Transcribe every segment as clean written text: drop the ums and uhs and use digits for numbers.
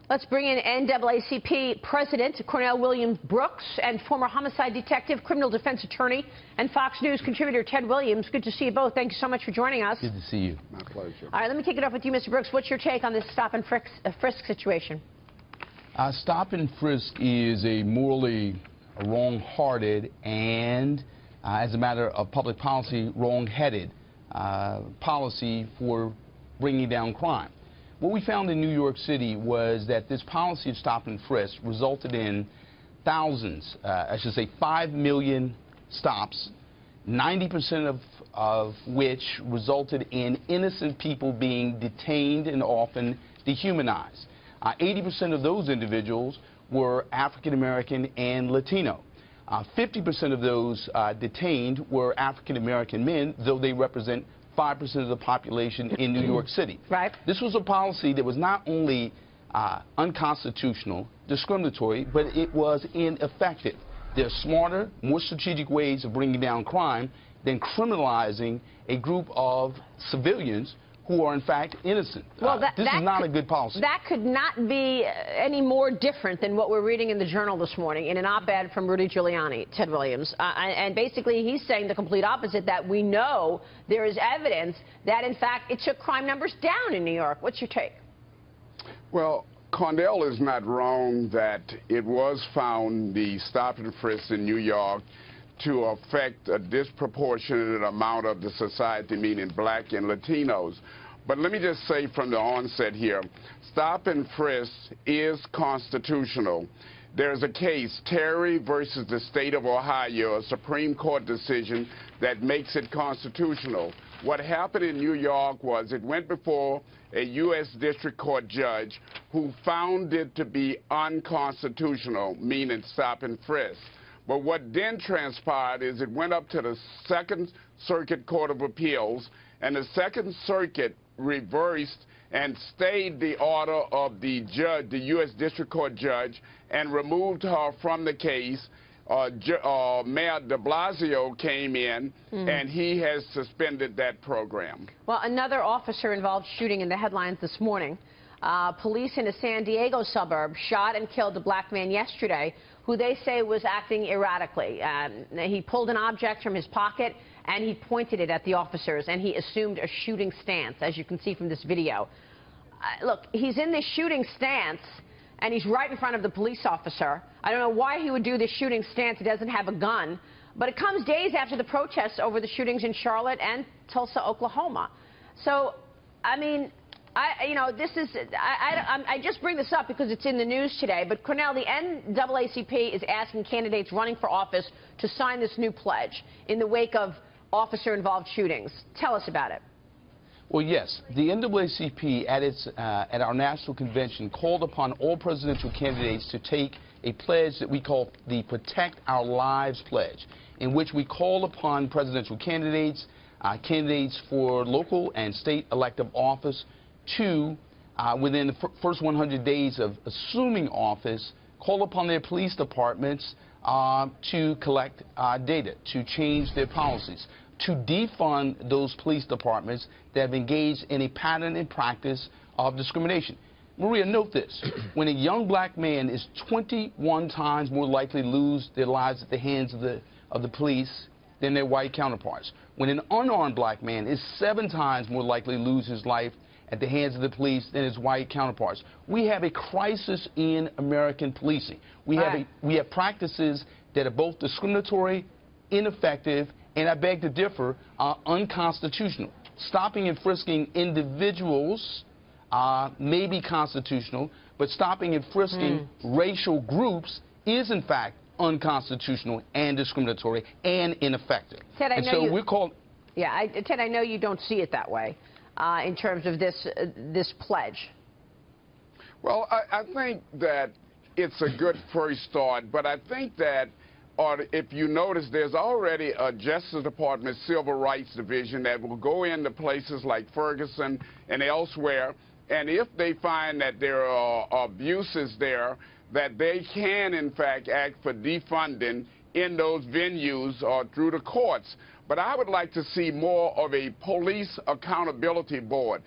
Let's bring in NAACP President Cornell Williams Brooks and former homicide detective, criminal defense attorney, and Fox News contributor Ted Williams. Good to see you both. Thank you so much for joining us. Good to see you. My pleasure. All right, let me kick it off with you, Mr. Brooks. What's your take on this stop and frisk situation? Stop and frisk is a morally wrong-hearted and, as a matter of public policy, wrong-headed policy for bringing down crime. What we found in New York City was that this policy of stop and frisk resulted in thousands, I should say 5 million stops, 90% of which resulted in innocent people being detained and often dehumanized. 80% of those individuals were African American and Latino. 50% of those detained were African American men, though they represent 5% of the population in New York City. Right. This was a policy that was not only unconstitutional, discriminatory, but it was ineffective. There are smarter, more strategic ways of bringing down crime than criminalizing a group of civilians who are in fact innocent. Well, this is not a good policy. That could not be any more different than what we're reading in the Journal this morning in an op-ed from Rudy Giuliani, Ted Williams. And basically he's saying the complete opposite, that we know there is evidence that in fact it took crime numbers down in New York. What's your take? Well, Cornell is not wrong that it was found, the stop and frisk in New York, to affect a disproportionate amount of the society, meaning black and Latinos. But let me just say from the onset here, stop and frisk is constitutional. There's a case, Terry versus the state of Ohio, a Supreme Court decision that makes it constitutional. What happened in New York was it went before a U.S. District Court judge who found it to be unconstitutional, meaning stop and frisk. But what then transpired is it went up to the Second Circuit Court of Appeals, and the Second Circuit reversed and stayed the order of the judge, the U.S. District Court judge, and removed her from the case. Mayor de Blasio came in, and he has suspended that program. Well, another officer-involved shooting in the headlines this morning. Police in a San Diego suburb shot and killed a black man yesterday who they say was acting erratically. He pulled an object from his pocket and he pointed it at the officers, and he assumed a shooting stance, as you can see from this video. Look, he's in this shooting stance and he's right in front of the police officer. I don't know why he would do this shooting stance. He doesn't have a gun. But it comes days after the protests over the shootings in Charlotte and Tulsa, Oklahoma. So, I mean, I just bring this up because it's in the news today, but Cornell, the NAACP is asking candidates running for office to sign this new pledge in the wake of officer-involved shootings. Tell us about it. Well, yes, the NAACP at our national convention called upon all presidential candidates to take a pledge that we call the Protect Our Lives Pledge, in which we call upon presidential candidates, candidates for local and state elective office to, within the first 100 days of assuming office, call upon their police departments to collect data, to change their policies, to defund those police departments that have engaged in a pattern and practice of discrimination. Maria, note this. When a young black man is 21 times more likely to lose their lives at the hands of the police than their white counterparts. When an unarmed black man is 7 times more likely to lose his life at the hands of the police than his white counterparts. We have a crisis in American policing. We have practices that are both discriminatory, ineffective, and I beg to differ, unconstitutional. Stopping and frisking individuals may be constitutional, but stopping and frisking racial groups is in fact unconstitutional and discriminatory and ineffective. Ted, Ted, I know you don't see it that way in terms of this pledge. Well, I think that it's a good first start, but I think that, if you notice, there's already a Justice Department Civil Rights Division that will go into places like Ferguson and elsewhere, and if they find that there are abuses there, that they can, in fact, act for defunding in those venues or through the courts. But I would like to see more of a police accountability board.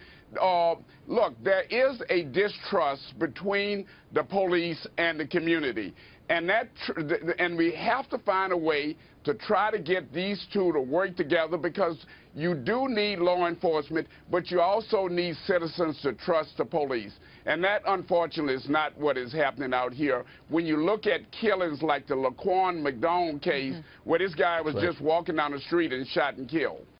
look, there is a distrust between the police and the community. And we have to find a way to try to get these two to work together, because you do need law enforcement, but you also need citizens to trust the police. And that, unfortunately, is not what is happening out here. When you look at killings like the Laquan McDonald case, where this guy was just walking down the street and shot and killed.